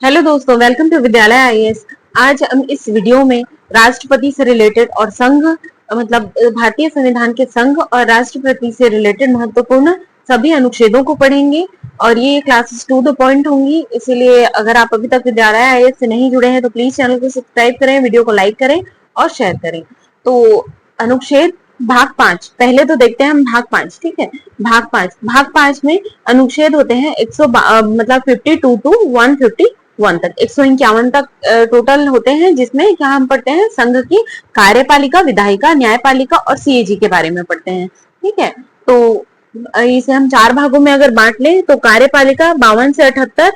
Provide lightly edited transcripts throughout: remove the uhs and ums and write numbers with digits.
Hello दोस्तों, welcome to विद्यालय IAS. आज हम इस वीडियो में राष्ट्रपति से रिलेटेड और संघ मतलब भारतीय संविधान के संघ और राष्ट्रपति से रिलेटेड महत्वपूर्ण सभी अनुच्छेदों को पढ़ेंगे और ये क्लासेस टू द पॉइंट होंगी। इसीलिए अगर आप अभी तक विद्यालय आईएएस से नहीं जुड़े हैं तो प्लीज चैनल को सब्सक्राइब करें, वीडियो को लाइक करें और शेयर करें। तो अनुच्छेद भाग 5 पहले तो देखते हैं हम भाग 5। ठीक है, भाग 5 में अनुच्छेद होते हैं 100 मतलब 52 टू 151 तक, 151 तक टोटल होते हैं, जिसमें क्या हम पढ़ते हैं, संघ की कार्यपालिका, विधायिका, न्यायपालिका और सीएजी के बारे में पढ़ते हैं। ठीक है, तो इसे हम चार भागों में अगर बांट लें तो कार्यपालिका 52 से 78,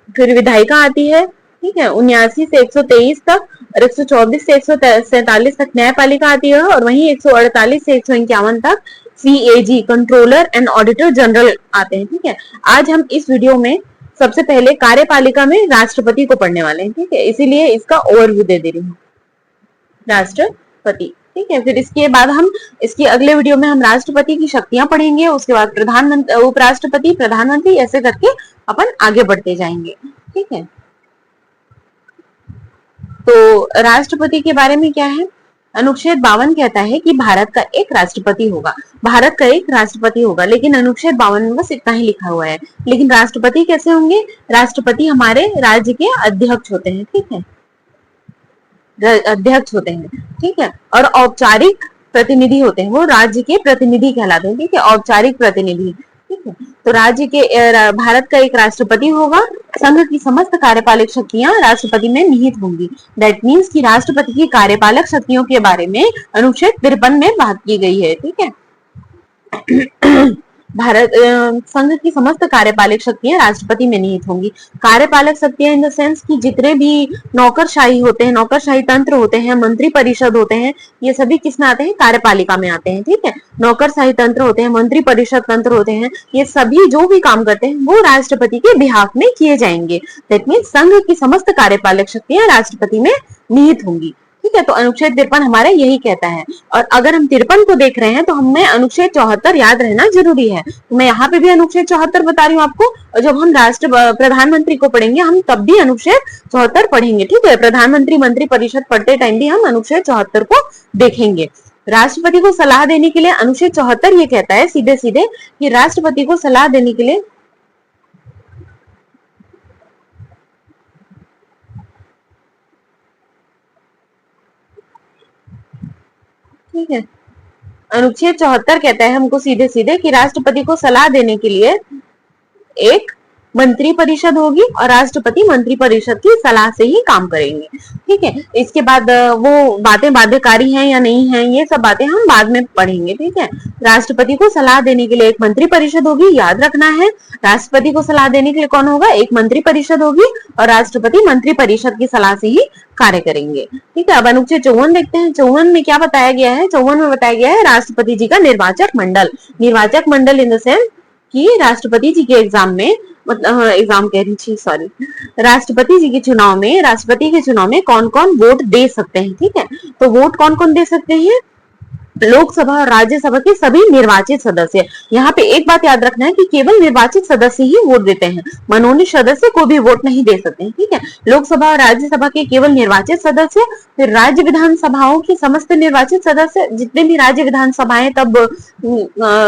फिर विधायिका आती है, ठीक है, 79 से 123 तक, और 124 से 147 तक न्यायपालिका आती है, और वहीं 148 से 151 तक CAG, controller and auditor general आते हैं। ठीक है, आज हम इस वीडियो में सबसे पहले कार्यपालिका में राष्ट्रपति को पढ़ने वाले हैं। ठीक है, इसीलिए इसका ओवरव्यू दे रही हूँ, राष्ट्रपति। ठीक है, फिर इसके बाद हम इसकी अगले वीडियो में हम राष्ट्रपति की शक्तियां पढ़ेंगे, उसके बाद प्रधानमंत्री, उपराष्ट्रपति, प्रधानमंत्री, ऐसे करके अपन आगे बढ़ते जाएंगे। ठीक है, तो राष्ट्रपति के बारे में क्या है, अनुच्छेद 52 कहता है कि भारत का एक राष्ट्रपति होगा, भारत का एक राष्ट्रपति होगा, लेकिन अनुच्छेद 52 में बस इतना ही लिखा हुआ है। लेकिन राष्ट्रपति कैसे होंगे, राष्ट्रपति हमारे राज्य के अध्यक्ष होते हैं। ठीक है, अध्यक्ष होते हैं। ठीक है, और औपचारिक प्रतिनिधि होते हैं, वो राज्य के प्रतिनिधि कहलाते हैं। ठीक है, औपचारिक प्रतिनिधि। ठीक है, तो राज्य के भारत का एक राष्ट्रपति होगा, संघ की समस्त कार्यपालक शक्तियां राष्ट्रपति में निहित होंगी। दैट मीन्स कि राष्ट्रपति की कार्यपालक शक्तियों के बारे में अनुच्छेद 53 में बात की गई है। ठीक है, भारत संघ की समस्त कार्यपालक शक्तियां राष्ट्रपति में निहित होंगी। कार्यपालक शक्तियां इन द सेंस कि जितने भी नौकरशाही होते हैं, नौकरशाही तंत्र होते हैं, मंत्री परिषद होते हैं, ये सभी किस में आते हैं, कार्यपालिका में आते हैं। ठीक है, नौकरशाही तंत्र होते हैं, मंत्री परिषद तंत्र होते हैं, ये सभी जो भी काम करते हैं वो राष्ट्रपति के बिहाफ में किए जाएंगे। दैट मीन्स संघ की समस्त कार्यपालक शक्तियां राष्ट्रपति में निहित होंगी। ठीक है, तो अनुच्छेद 53 हमारा यही कहता है। और अगर हम 53 को देख रहे हैं तो हमें अनुच्छेद 74 याद रहना जरूरी है। तो मैं यहाँ पे भी अनुच्छेद 74 बता रही हूँ आपको, और जब हम प्रधानमंत्री को पढ़ेंगे हम तब भी अनुच्छेद 74 पढ़ेंगे। ठीक है, प्रधानमंत्री, मंत्री परिषद पढ़ते टाइम भी हम अनुच्छेद 74 को देखेंगे। राष्ट्रपति को सलाह देने के लिए अनुच्छेद 74 ये कहता है सीधे सीधे कि राष्ट्रपति को सलाह देने के लिए, ठीक है, अनुच्छेद 74 कहता है हमको सीधे सीधे कि राष्ट्रपति को सलाह देने के लिए एक मंत्री परिषद होगी और राष्ट्रपति मंत्री परिषद की सलाह से ही काम करेंगे। ठीक है, इसके बाद वो बातें बाध्यकारी हैं या नहीं हैं, ये सब बातें हम बाद में पढ़ेंगे। ठीक है, राष्ट्रपति को सलाह देने के लिए एक मंत्री परिषद होगी, याद रखना है, राष्ट्रपति को सलाह देने के लिए कौन होगा, एक मंत्री परिषद होगी, और राष्ट्रपति मंत्री परिषद की सलाह से ही कार्य करेंगे। ठीक है, अब अनुच्छेद 54 देखते हैं। 54 में क्या बताया गया है, 54 में बताया गया है राष्ट्रपति जी का निर्वाचक मंडल। निर्वाचक मंडल इन द सेंस कि राष्ट्रपति जी के एग्जाम में, मतलब एग्जाम कह रही थी, सॉरी, राष्ट्रपति जी के चुनाव में, राष्ट्रपति के चुनाव में कौन कौन वोट दे सकते हैं। ठीक है, तो वोट कौन कौन दे सकते हैं, लोकसभा और राज्यसभा के सभी निर्वाचित सदस्य। यहाँ पे एक बात याद रखना है कि केवल निर्वाचित सदस्य ही वोट देते हैं, मनोनीत सदस्य को भी वोट नहीं दे सकते हैं। ठीक है, लोकसभा और राज्यसभा के केवल निर्वाचित सदस्य, फिर राज्य विधानसभाओं के समस्त निर्वाचित सदस्य, जितने भी राज्य विधानसभाएं तब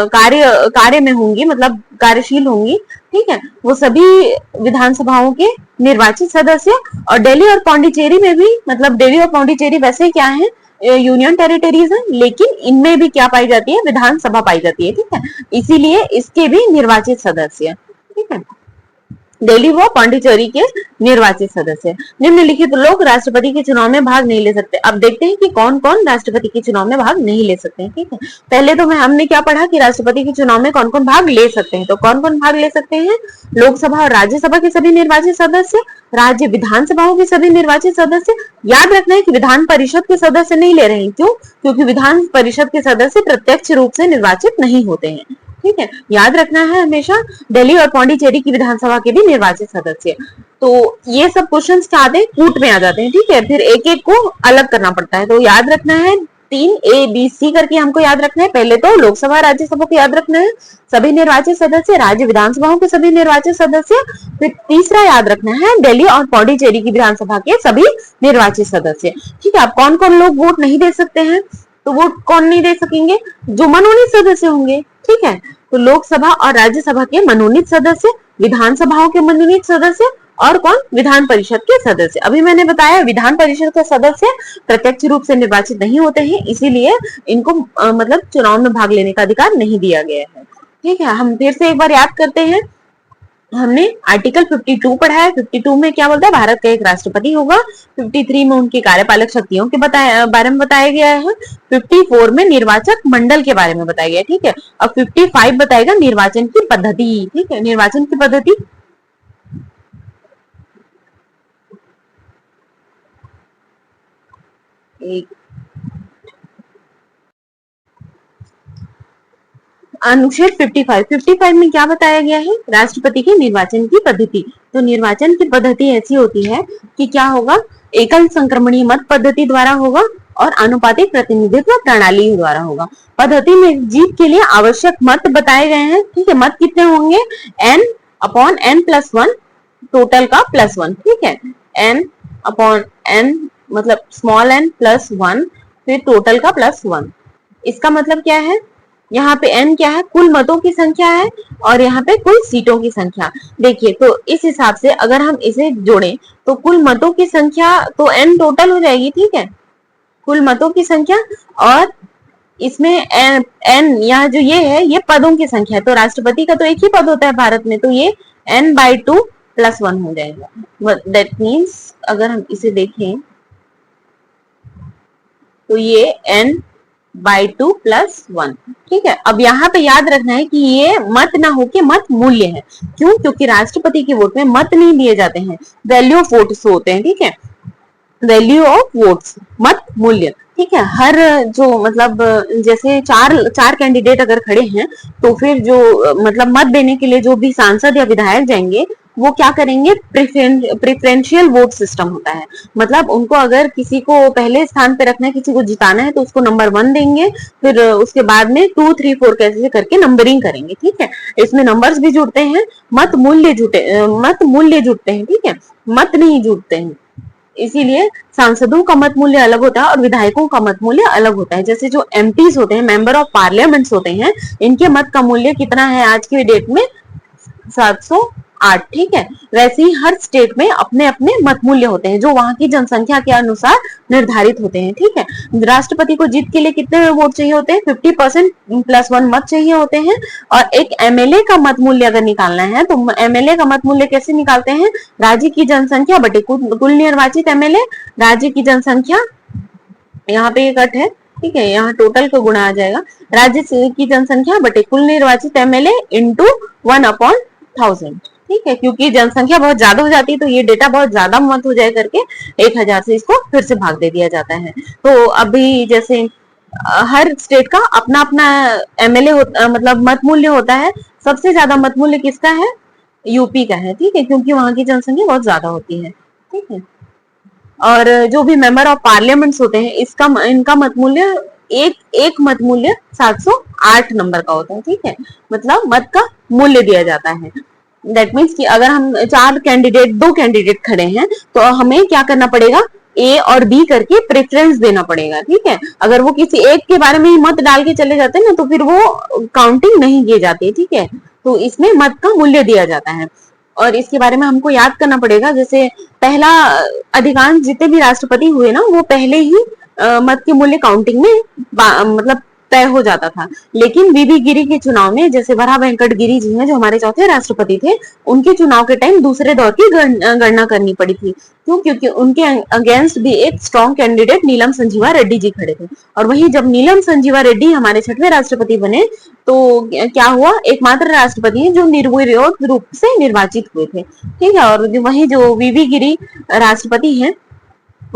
कार्य में होंगी, मतलब कार्यशील होंगी। ठीक है, वो सभी विधानसभाओं के निर्वाचित सदस्य। और दिल्ली और पौंडीचेरी में भी, मतलब दिल्ली और पौंडीचेरी वैसे क्या है, यूनियन टेरिटरीज है, लेकिन इनमें भी क्या पाई जाती है, विधानसभा पाई जाती है। ठीक है, इसीलिए इसके भी निर्वाचित सदस्य। ठीक है, दिल्ली व पांडिचेरी के निर्वाचित सदस्य। निम्नलिखित लोग राष्ट्रपति के चुनाव में भाग नहीं ले सकते। अब देखते हैं कि कौन कौन राष्ट्रपति के चुनाव में भाग नहीं ले सकते हैं। ठीक है, पहले तो हमने क्या पढ़ा कि राष्ट्रपति के चुनाव में कौन कौन भाग ले सकते हैं। तो कौन कौन भाग ले सकते हैं, लोकसभा और राज्यसभा के सभी निर्वाचित सदस्य, राज्य विधानसभाओं के सभी निर्वाचित सदस्य। याद रखना है कि विधान परिषद के सदस्य नहीं ले रहे हैं, क्यों, क्योंकि विधान परिषद के सदस्य प्रत्यक्ष रूप से निर्वाचित नहीं होते हैं। ठीक है, याद रखना है हमेशा, दिल्ली और पौंडीचेरी की विधानसभा के भी निर्वाचित सदस्य। तो ये सब क्वेश्चंस क्या आते हैं, कूट में आ जाते हैं। ठीक है, फिर एक एक को अलग करना पड़ता है, तो याद रखना है 3 A B C करके हमको याद रखना है। पहले तो लोकसभा राज्यसभा को याद रखना है, सभी निर्वाचित सदस्य, राज्य विधानसभाओं के सभी निर्वाचित सदस्य। फिर तीसरा याद रखना है दिल्ली और पौंडीचेरी की विधानसभा के सभी निर्वाचित सदस्य। ठीक है, अब कौन कौन लोग वोट नहीं दे सकते हैं, तो वोट कौन नहीं दे सकेंगे, जो मनोनीत सदस्य होंगे। ठीक है, तो लोकसभा और राज्यसभा के मनोनीत सदस्य, विधानसभाओं के मनोनीत सदस्य, और कौन, विधान परिषद के सदस्य। अभी मैंने बताया विधान परिषद के सदस्य प्रत्यक्ष रूप से निर्वाचित नहीं होते हैं, इसीलिए इनको मतलब चुनाव में भाग लेने का अधिकार नहीं दिया गया है। ठीक है, हम फिर से एक बार याद करते हैं। हमने आर्टिकल 52 पढ़ा है। 52 में क्या बोलता है, भारत का एक राष्ट्रपति होगा। 53 में उनकी कार्यपालक शक्तियों के बारे में बताया गया है। 54 में निर्वाचक मंडल के बारे में बताया गया है। ठीक है, अब 55 बताएगा निर्वाचन की पद्धति। ठीक है, निर्वाचन की पद्धति एक अनुच्छेद 55 में क्या बताया गया है, राष्ट्रपति के निर्वाचन की पद्धति। तो निर्वाचन की पद्धति ऐसी होती है कि क्या होगा, एकल संक्रमणीय मत पद्धति द्वारा होगा और अनुपातिक प्रतिनिधित्व प्रणाली द्वारा होगा। पद्धति में जीत के लिए आवश्यक मत बताए गए हैं। ठीक है, मत कितने होंगे, n/n+1, टोटल का +1। ठीक है, n/n मतलब स्मॉल n +1, फिर टोटल का +1। इसका मतलब क्या है, यहाँ पे n क्या है, कुल मतों की संख्या है, और यहाँ पे कुल सीटों की संख्या। देखिए, तो इस हिसाब से अगर हम इसे जोड़ें तो कुल मतों की संख्या तो n टोटल हो जाएगी। ठीक है, कुल मतों की संख्या, और इसमें n यहाँ जो ये है ये पदों की संख्या है। तो राष्ट्रपति का तो एक ही पद होता है भारत में, तो ये n/2+1 हो जाएगा। दैट मीन्स अगर हम इसे देखें तो ये n/2+1। ठीक है, अब यहाँ पे याद रखना है कि ये मत ना होके मत मूल्य है। क्यों, क्योंकि राष्ट्रपति के वोट में मत नहीं दिए जाते हैं, वैल्यू ऑफ वोट्स होते हैं। ठीक है, वैल्यू ऑफ वोट्स, मत मूल्य। ठीक है, हर जो मतलब जैसे चार कैंडिडेट अगर खड़े हैं तो फिर जो मतलब मत देने के लिए जो भी सांसद या विधायक जाएंगे वो क्या करेंगे, प्रेफरेंशियल वोट सिस्टम होता है। मतलब उनको अगर किसी को पहले स्थान पे रखना है, किसी को जिताना है, तो उसको नंबर 1 देंगे, फिर उसके बाद में 2, 3, 4 कैसे करके नंबरिंग करेंगे। ठीक है, इसमें नंबर्स भी जुड़ते हैं, मत मूल्य जुड़ते हैं। ठीक है, मत नहीं जुड़ते हैं, इसीलिए सांसदों का मत मूल्य अलग होता है और विधायकों का मत मूल्य अलग होता है। जैसे जो एमपीज होते हैं, मेंबर ऑफ पार्लियामेंट्स होते हैं, इनके मत का मूल्य कितना है आज की डेट में, 708। ठीक है, वैसे ही हर स्टेट में अपने अपने मत मूल्य होते हैं जो वहां की जनसंख्या के अनुसार निर्धारित होते हैं। ठीक है, राष्ट्रपति को जीत के लिए कितने वोट चाहिए होते हैं, 50%+1 मत चाहिए होते हैं। और एक एमएलए का मत मूल्य अगर निकालना है तो एमएलए का मत मूल्य कैसे निकालते हैं, राज्य की जनसंख्या बटे कुल निर्वाचित एमएलए, राज्य की जनसंख्या, यहाँ पे एक कट है। ठीक है, यहाँ टोटल को गुणा आ जाएगा, राज्य की जनसंख्या बटे कुल निर्वाचित एमएलए इंटू 1/1000। ठीक है, क्योंकि जनसंख्या बहुत ज्यादा हो जाती है तो ये डेटा बहुत ज्यादा मत हो जाए करके 1000 से इसको फिर से भाग दे दिया जाता है। तो अभी जैसे हर स्टेट का अपना अपना एमएलए मतलब मत मूल्य होता है। सबसे ज्यादा मत मूल्य किसका है, यूपी का है। ठीक है, क्योंकि वहां की जनसंख्या बहुत ज्यादा होती है। ठीक है, और जो भी मेंबर ऑफ पार्लियामेंट्स होते हैं इनका मत मूल्य एक मत मूल्य 708 नंबर का होता है। ठीक है, मतलब मत का मूल्य दिया जाता है। दैट मीन्स कि अगर हम 2 कैंडिडेट खड़े हैं तो हमें क्या करना पड़ेगा, ए और बी करके प्रेफरेंस देना पड़ेगा। ठीक है, अगर वो किसी एक के बारे में ही मत डाल के चले जाते हैं ना तो फिर वो काउंटिंग नहीं किए जाते। ठीक है, तो इसमें मत का मूल्य दिया जाता है और इसके बारे में हमको याद करना पड़ेगा। जैसे पहला अधिकांश जितने भी राष्ट्रपति हुए ना वो पहले ही मत के मूल्य काउंटिंग में मतलब तय हो जाता था। लेकिन वीवी गिरी के चुनाव में, जैसे वरा वेंकट गिरी जी हैं जो हमारे चौथे राष्ट्रपति थे, उनके चुनाव के टाइम दूसरे दौर की गणना करनी पड़ी थी। क्यों, क्योंकि उनके अगेंस्ट भी एक स्ट्रॉन्ग कैंडिडेट नीलम संजीवा रेड्डी जी खड़े थे। और वही जब नीलम संजीवा रेड्डी हमारे 6वें राष्ट्रपति बने तो क्या हुआ, एकमात्र राष्ट्रपति हैं जो निर्विरोध रूप से निर्वाचित हुए थे। ठीक है, और वही जो वीवी गिरी राष्ट्रपति हैं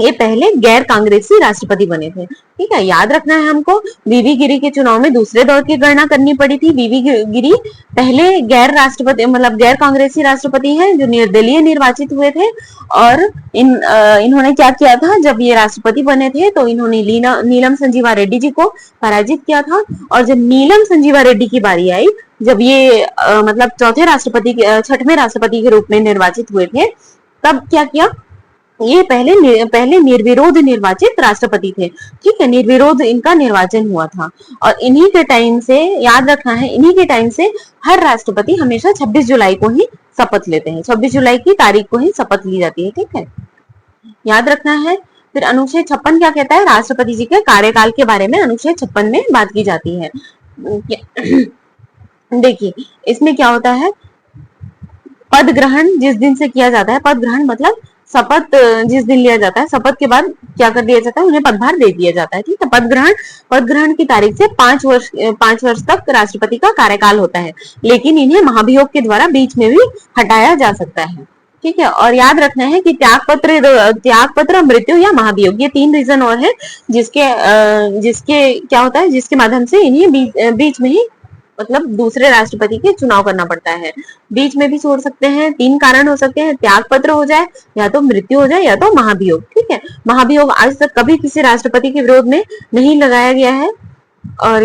ये पहले गैर कांग्रेसी राष्ट्रपति बने थे। ठीक है, याद रखना है हमको। वीवी गिरी के चुनाव में दूसरे दौर की गणना करनी पड़ी थी। वीवी गिरी पहले गैर राष्ट्रपति मतलब गैर कांग्रेसी राष्ट्रपति हैं जो निर्दलीय निर्वाचित हुए थे। और इन्होंने क्या किया था, जब ये राष्ट्रपति बने थे तो इन्होंने नीलम संजीवा रेड्डी जी को पराजित किया था। और जब नीलम संजीवा रेड्डी की बारी आई, जब ये मतलब छठवें राष्ट्रपति के रूप में निर्वाचित हुए थे, तब क्या किया, ये पहले निर्विरोध निर्वाचित राष्ट्रपति थे। ठीक है, निर्विरोध इनका निर्वाचन हुआ था। और इन्हीं के टाइम से, याद रखना है, इन्हीं के टाइम से हर राष्ट्रपति हमेशा 26 जुलाई को ही शपथ लेते हैं। 26 जुलाई की तारीख को ही शपथ ली जाती है। ठीक है, याद रखना है। फिर अनुच्छेद 56 क्या कहता है, राष्ट्रपति जी के कार्यकाल के बारे में अनुच्छेद 56 में बात की जाती है। देखिए, इसमें क्या होता है, पद ग्रहण जिस दिन से किया जाता है, पद ग्रहण मतलब शपथ जिस दिन लिया जाता है, शपथ के बाद क्या कर दिया जाता है, उन्हें पदभार दे दिया जाता है। ठीक है, पद ग्रहण की तारीख से 5 वर्ष तक राष्ट्रपति का कार्यकाल होता है, लेकिन इन्हें महाभियोग के द्वारा बीच में भी हटाया जा सकता है। ठीक है, और याद रखना है कि त्याग पत्र, मृत्यु या महाभियोग, ये 3 रीजन और है जिसके क्या होता है, जिसके माध्यम से इन्हें बीच में ही मतलब दूसरे राष्ट्रपति के चुनाव करना पड़ता है। बीच में भी छोड़ सकते हैं। 3 कारण हो सकते हैं, त्याग पत्र हो जाए, या तो मृत्यु हो जाए, या तो महाभियोग। ठीक है, महाभियोग आज तक कभी किसी राष्ट्रपति के विरोध में नहीं लगाया गया है। और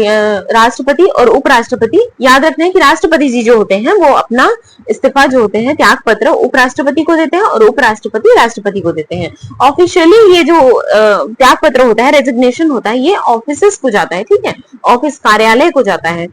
राष्ट्रपति और उपराष्ट्रपति, याद रखना है कि राष्ट्रपति जी जो होते हैं वो अपना इस्तीफा जो होते हैं, त्याग पत्र, उपराष्ट्रपति को देते हैं और उपराष्ट्रपति राष्ट्रपति को देते हैं। ऑफिशियली ये जो त्याग पत्र होता है, रेजिग्नेशन होता है, ये ऑफिसेस को जाता है। ठीक है, ऑफिस कार्यालय को जाता है,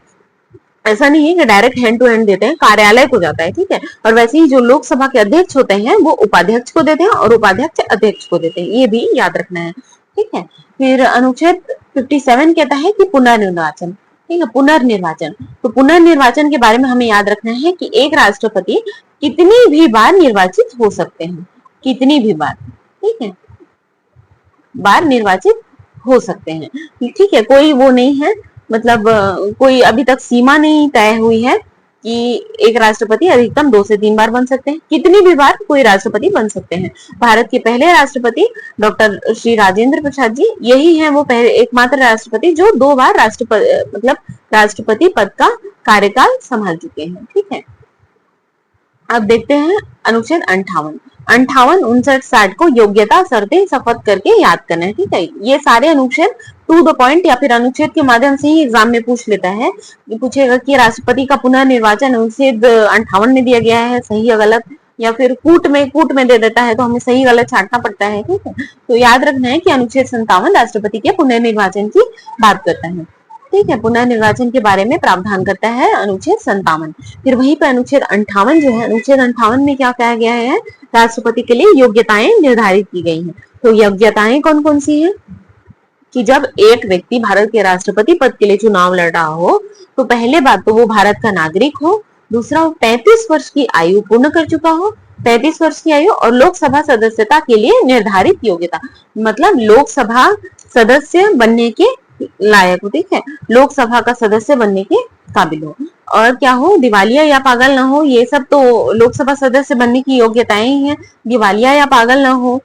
ऐसा नहीं है कि डायरेक्ट हैंड टू हैंड देते हैं, कार्यालय को जाता है। ठीक है, और वैसे ही जो लोकसभा के अध्यक्ष होते हैं वो उपाध्यक्ष को देते हैं और उपाध्यक्ष अध्यक्ष को देते हैं, ये भी याद रखना है। ठीक है, फिर अनुच्छेद 57 कहता है कि पुनर्निर्वाचन। ठीक है, पुनर्निर्वाचन, तो पुनर्निर्वाचन के बारे में हमें याद रखना है कि एक राष्ट्रपति कितनी भी बार निर्वाचित हो सकते हैं, कितनी भी बार, ठीक है, बार निर्वाचित हो सकते हैं। ठीक है, कोई वो नहीं है, मतलब कोई अभी तक सीमा नहीं तय हुई है कि एक राष्ट्रपति अधिकतम 2 से 3 बार बन सकते हैं, कितनी भी बार कोई राष्ट्रपति बन सकते हैं। भारत के पहले राष्ट्रपति डॉक्टर श्री राजेंद्र प्रसाद जी, यही है वो पहले एकमात्र राष्ट्रपति जो 2 बार राष्ट्रपति पद का कार्यकाल संभाल चुके हैं। ठीक है, अब देखते हैं अनुच्छेद 58, 59, 60 को योग्यता, शर्तें, शपथ करके याद करना है। ठीक है, ये सारे अनुच्छेद टू द पॉइंट या फिर अनुच्छेद के माध्यम से ही एग्जाम में पूछ लेता है, पूछेगा कि राष्ट्रपति का पुनर्निर्वाचन अनुच्छेद 58 में दिया गया है, सही या गलत, या फिर कूट में दे देता है तो हमें सही गलत छांटना पड़ता है। ठीक है, तो याद रखना है कि अनुच्छेद 57 राष्ट्रपति के पुनर्निर्वाचन की बात करता है। ठीक है, पुनर्निर्वाचन के बारे में प्रावधान करता है अनुच्छेद 57। फिर वहीं पर अनुच्छेद 58 जो है, अनुच्छेद 58 में क्या कहा गया है, राष्ट्रपति के लिए योग्यताएं निर्धारित की गई हैं। तो योग्यताएं कौन कौन सी हैं, कि जब एक व्यक्ति भारत के राष्ट्रपति पद के लिए चुनाव लड़ रहा हो तो पहले बात तो वो भारत का नागरिक हो, दूसरा वो 35 वर्ष की आयु पूर्ण कर चुका हो, 35 वर्ष की आयु, और लोकसभा सदस्यता के लिए निर्धारित योग्यता, मतलब लोकसभा सदस्य बनने के लायक हो। ठीक है, लोकसभा का सदस्य बनने के काबिल हो, और क्या हो, दिवालिया या पागल ना हो, ये सब तो लोकसभा सदस्य बनने की योग्यताएं ही है। दिवालिया या पागल ना हो,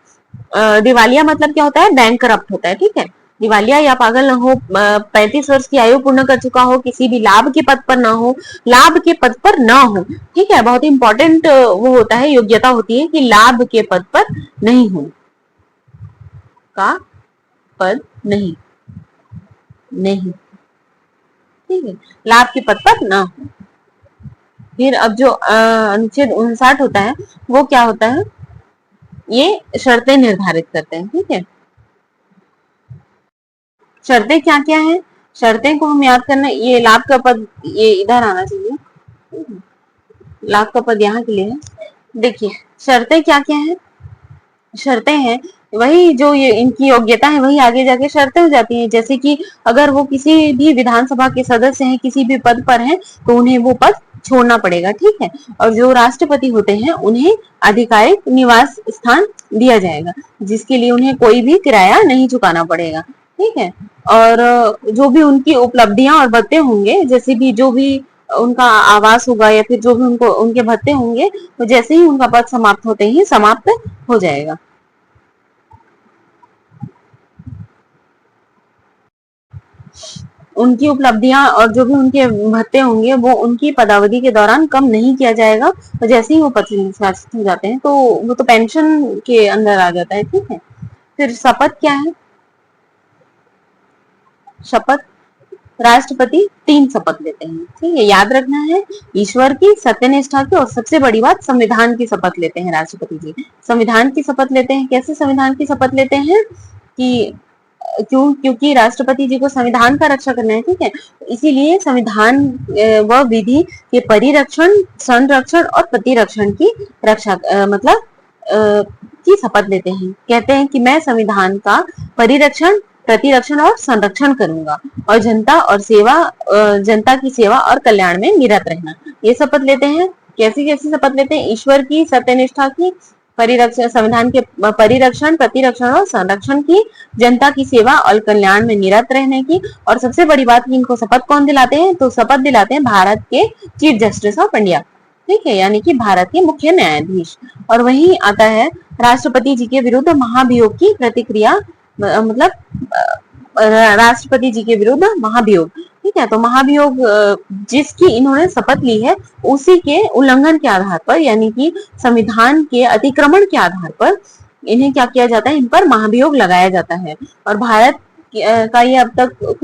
दिवालिया मतलब क्या होता है, बैंक करप्ट होता है। ठीक है, दिवालिया या पागल ना हो, 35 वर्ष की आयु पूर्ण कर चुका हो, किसी भी लाभ के पद पर ना हो, लाभ के पद पर ना हो। ठीक है, बहुत इंपॉर्टेंट वो होता है, योग्यता होती है कि लाभ के पद पर नहीं हो, का पद नहीं, ठीक है, लाभ के पद पर ना हो। फिर अब जो अनुच्छेद 59 होता है वो क्या होता है, ये शर्तें निर्धारित करते हैं। ठीक है, शर्तें क्या क्या है, शर्तें को हम याद करना, ये लाभ का पद ये इधर आना चाहिए, लाभ का पद यहाँ के लिए है। देखिए शर्तें क्या क्या है, शर्तें हैं वही जो ये इनकी योग्यता है वही आगे जाके शर्तें हो जाती हैं। जैसे कि अगर वो किसी भी विधानसभा के सदस्य हैं, किसी भी पद पर हैं, तो उन्हें वो पद छोड़ना पड़ेगा। ठीक है, और जो राष्ट्रपति होते हैं उन्हें आधिकारिक निवास स्थान दिया जाएगा, जिसके लिए उन्हें कोई भी किराया नहीं चुकाना पड़ेगा। ठीक है, और जो भी उनकी उपलब्धियां और भत्ते होंगे, जैसे भी जो भी उनका आवास होगा या फिर जो भी उनको उनके भत्ते होंगे, तो जैसे ही उनका पद समाप्त होते ही समाप्त हो जाएगा। उनकी उपलब्धियां और जो भी उनके भत्ते होंगे वो उनकी पदावधि के दौरान कम नहीं किया जाएगा, और जैसे ही वो पद से निष्कासित हो जाते हैं तो वो तो पेंशन के अंदर आ जाता है। ठीक है, फिर शपथ क्या है? शपथ, राष्ट्रपति 3 शपथ लेते हैं। ठीक है, याद रखना है, ईश्वर की, सत्यनिष्ठा की, और सबसे बड़ी बात संविधान की शपथ लेते हैं राष्ट्रपति जी। संविधान की शपथ लेते हैं। कैसे संविधान की शपथ लेते हैं? कि क्योंकि राष्ट्रपति जी को संविधान का रक्षा करना है। ठीक है, इसीलिए संविधान व विधि के परिरक्षण, संरक्षण और प्रतिरक्षण की रक्षा मतलब की शपथ लेते हैं। कहते हैं कि मैं संविधान का परिरक्षण, प्रतिरक्षण और संरक्षण करूंगा, और जनता की सेवा और कल्याण में निरत रहना, ये शपथ लेते हैं। कैसी कैसी शपथ लेते हैं? ईश्वर की, सत्यनिष्ठा की, परिरक्षण, संविधान के परिरक्षण, प्रतिरक्षण और संरक्षण की, जनता की सेवा और कल्याण में निरत रहने की, और सबसे बड़ी बात कि इनको शपथ कौन दिलाते हैं? तो शपथ दिलाते हैं भारत के चीफ जस्टिस ऑफ इंडिया। ठीक है, यानी कि भारत के मुख्य न्यायाधीश। और वही आता है राष्ट्रपति जी के विरुद्ध महाभियोग की प्रतिक्रिया, मतलब राष्ट्रपति जी के विरुद्ध महाभियोग। ठीक है, तो महाभियोग जिसकी इन्होंने शपथ ली है उसी के उल्लंघन के आधार पर, यानी कि संविधान के अतिक्रमण के आधार पर इन्हें क्या किया जाता है? इन पर महाभियोग लगाया जाता है। और भारत का ये अब तक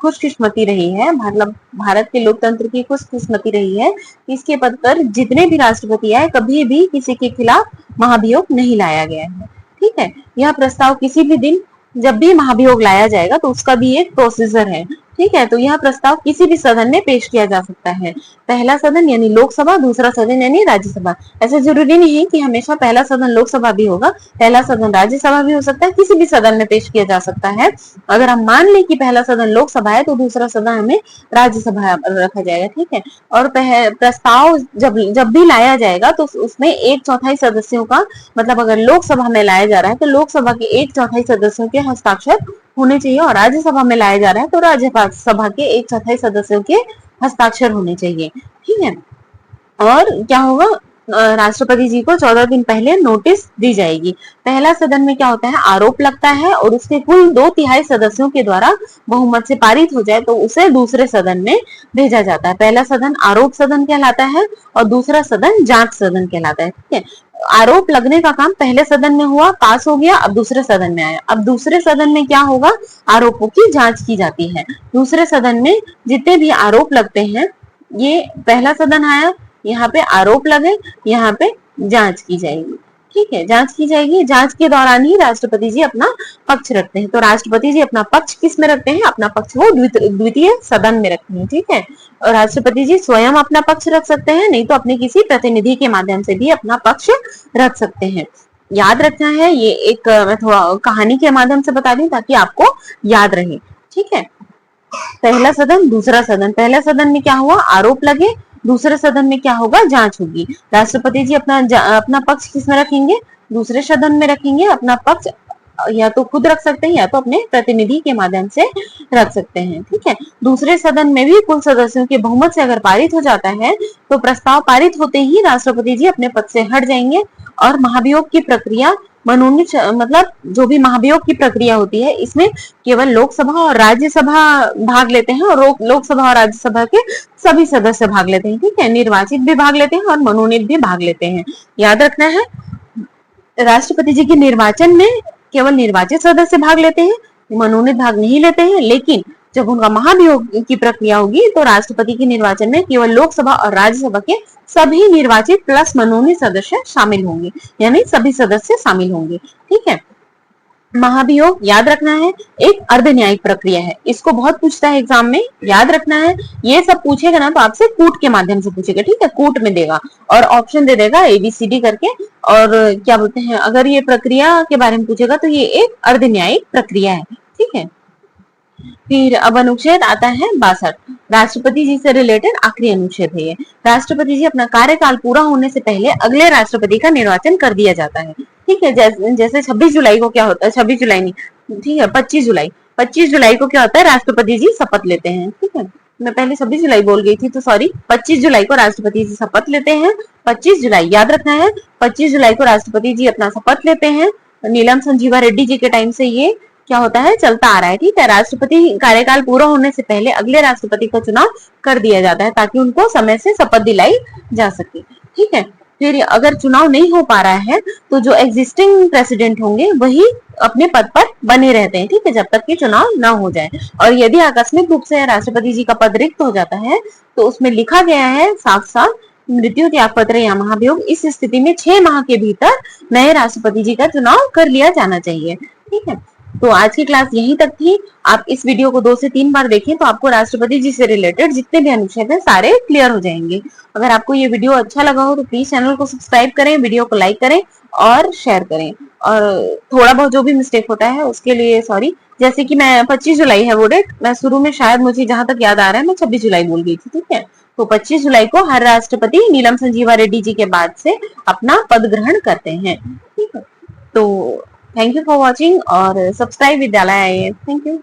खुशकिस्मती रही है, मतलब भारत के लोकतंत्र की खुशकिस्मती रही है, इसके पद पर जितने भी राष्ट्रपति आए कभी भी किसी के खिलाफ महाभियोग नहीं लाया गया है। ठीक है, यह प्रस्ताव किसी भी दिन जब भी महाभियोग लाया जाएगा तो उसका भी एक प्रोसीजर है। ठीक है, तो यह प्रस्ताव किसी भी सदन में पेश किया जा सकता है। पहला सदन यानी लोकसभा, दूसरा सदन यानी राज्यसभा। ऐसे जरूरी नहीं है कि हमेशा पहला सदन लोकसभा भी होगा, पहला सदन राज्यसभा भी हो सकता है, किसी भी सदन में पेश किया जा सकता है। अगर हम मान लें कि पहला सदन लोकसभा है तो दूसरा सदन हमें राज्यसभा रखा जाएगा। ठीक है, और प्रस्ताव जब भी लाया जाएगा तो उसमें 1/4 सदस्यों का, मतलब अगर लोकसभा में लाया जा रहा है तो लोकसभा के 1/4 सदस्यों के हस्ताक्षर होने चाहिए, और राज्यसभा में लाया जा रहा है तो राज्यसभा के 1/4 सदस्यों के हस्ताक्षर होने चाहिए। ठीक है, और क्या होगा? राष्ट्रपति जी को 14 दिन पहले नोटिस दी जाएगी। पहला सदन में क्या होता है? आरोप लगता है और उसके कुल 2/3 सदस्यों के द्वारा बहुमत से पारित हो जाए तो उसे दूसरे सदन में भेजा जाता है। पहला सदन आरोप सदन कहलाता है और दूसरा सदन जांच सदन कहलाता है। ठीक है, आरोप लगने का काम पहले सदन में हुआ, पास हो गया, अब दूसरे सदन में आया। अब दूसरे सदन में क्या होगा? आरोपों की जांच की जाती है। दूसरे सदन में जितने भी आरोप लगते हैं, ये पहला सदन आया, यहाँ पे आरोप लगे, यहाँ पे जांच की जाएगी। ठीक है, जांच की जाएगी। जांच के दौरान ही राष्ट्रपति जी अपना पक्ष रखते हैं। तो राष्ट्रपति जी अपना पक्ष किस में रखते हैं? अपना पक्ष वो द्वितीय सदन में रखते हैं। ठीक है, और राष्ट्रपति जी स्वयं अपना पक्ष रख सकते हैं, नहीं तो अपने किसी प्रतिनिधि के माध्यम से भी अपना पक्ष रख सकते हैं। याद रखना है, ये एक मैं थोड़ा कहानी के माध्यम से बता दूं ताकि आपको याद रहे। ठीक है, पहला सदन, दूसरा सदन। पहला सदन में क्या हुआ? आरोप लगे। दूसरे सदन में क्या होगा? जांच होगी। राष्ट्रपति जी अपना पक्ष किसमें रखेंगे? दूसरे सदन में रखेंगे। अपना पक्ष या तो खुद रख सकते हैं या तो अपने प्रतिनिधि के माध्यम से रख सकते हैं। ठीक है, दूसरे सदन में भी कुल सदस्यों के बहुमत से अगर पारित हो जाता है तो प्रस्ताव पारित होते ही राष्ट्रपति जी अपने पद से हट जाएंगे, और महाभियोग की प्रक्रिया मनोनीत, मतलब जो भी महाभियोग की प्रक्रिया होती है इसमें केवल लोकसभा और राज्यसभा भाग लेते हैं, और लोकसभा और राज्यसभा के सभी सदस्य भाग लेते हैं। ठीक है, निर्वाचित भी भाग लेते हैं और मनोनीत भी भाग लेते हैं। याद रखना है, राष्ट्रपति जी के निर्वाचन में केवल निर्वाचित सदस्य भाग लेते हैं, मनोनीत भाग नहीं लेते हैं। लेकिन जब उनका महाभियोग की प्रक्रिया होगी तो राष्ट्रपति के निर्वाचन में केवल लोकसभा और राज्यसभा के सभी निर्वाचित प्लस मनोनीत सदस्य शामिल होंगे, यानी सभी सदस्य शामिल होंगे। ठीक है, महाभियोग याद रखना है एक अर्ध न्यायिक प्रक्रिया है। इसको बहुत पूछता है एग्जाम में, याद रखना है। ये सब पूछेगा ना तो आपसे कूट के माध्यम से पूछेगा। ठीक है, कूट में देगा और ऑप्शन दे देगा ABCD करके, और क्या बोलते हैं, अगर ये प्रक्रिया के बारे में पूछेगा तो ये एक अर्ध न्यायिक प्रक्रिया है। ठीक है, फिर अब अनुच्छेद आता है 62। राष्ट्रपति जी से रिलेटेड आखिरी अनुच्छेद है ये। राष्ट्रपति जी अपना कार्यकाल पूरा होने से पहले अगले राष्ट्रपति का निर्वाचन कर दिया जाता है। ठीक है, जैसे 26 जुलाई को क्या होता है? 26 जुलाई नहीं, ठीक है, 25 जुलाई को क्या होता है? राष्ट्रपति जी शपथ लेते हैं। ठीक है, मैं पहले 26 जुलाई बोल गई थी तो सॉरी, 25 जुलाई को राष्ट्रपति जी शपथ लेते हैं। 25 जुलाई याद रखना है, 25 जुलाई को राष्ट्रपति जी अपना शपथ लेते हैं। नीलम संजीवा रेड्डी जी के टाइम से ये क्या होता है, चलता आ रहा है। ठीक है, राष्ट्रपति कार्यकाल पूरा होने से पहले अगले राष्ट्रपति का चुनाव कर दिया जाता है ताकि उनको समय से शपथ दिलाई जा सके। ठीक है, फिर अगर चुनाव नहीं हो पा रहा है तो जो एग्जिस्टिंग प्रेसिडेंट होंगे वही अपने पद पर बने रहते हैं। ठीक है, जब तक कि चुनाव ना हो जाए। और यदि आकस्मिक रूप से राष्ट्रपति जी का पद रिक्त हो जाता है तो उसमें लिखा गया है साफ साफ, मृत्यु, त्याग पत्र या महाभियोग, इस स्थिति में 6 माह के भीतर नए राष्ट्रपति जी का चुनाव कर लिया जाना चाहिए। ठीक है, तो आज की क्लास यहीं तक थी। आप इस वीडियो को 2 से 3 बार देखें तो आपको राष्ट्रपति जी से रिलेटेड जितने भी अनुच्छेद हैं सारे क्लियर हो जाएंगे। अगर आपको ये वीडियो अच्छा लगा हो तो प्लीज चैनल को सब्सक्राइब करें, वीडियो को लाइक करें और शेयर करें। और थोड़ा बहुत जो भी मिस्टेक होता है उसके लिए सॉरी। जैसे कि मैं 25 जुलाई है वो डेट, मैं शुरू में शायद मुझे जहां तक याद आ रहा है मैं 26 जुलाई बोल गई थी। ठीक है, तो 25 जुलाई को हर राष्ट्रपति नीलम संजीवा रेड्डी जी के बाद से अपना पद ग्रहण करते हैं। ठीक है, तो थैंक यू फॉर वॉचिंग और सब्सक्राइब विद्यालय आईएएस। Thank you.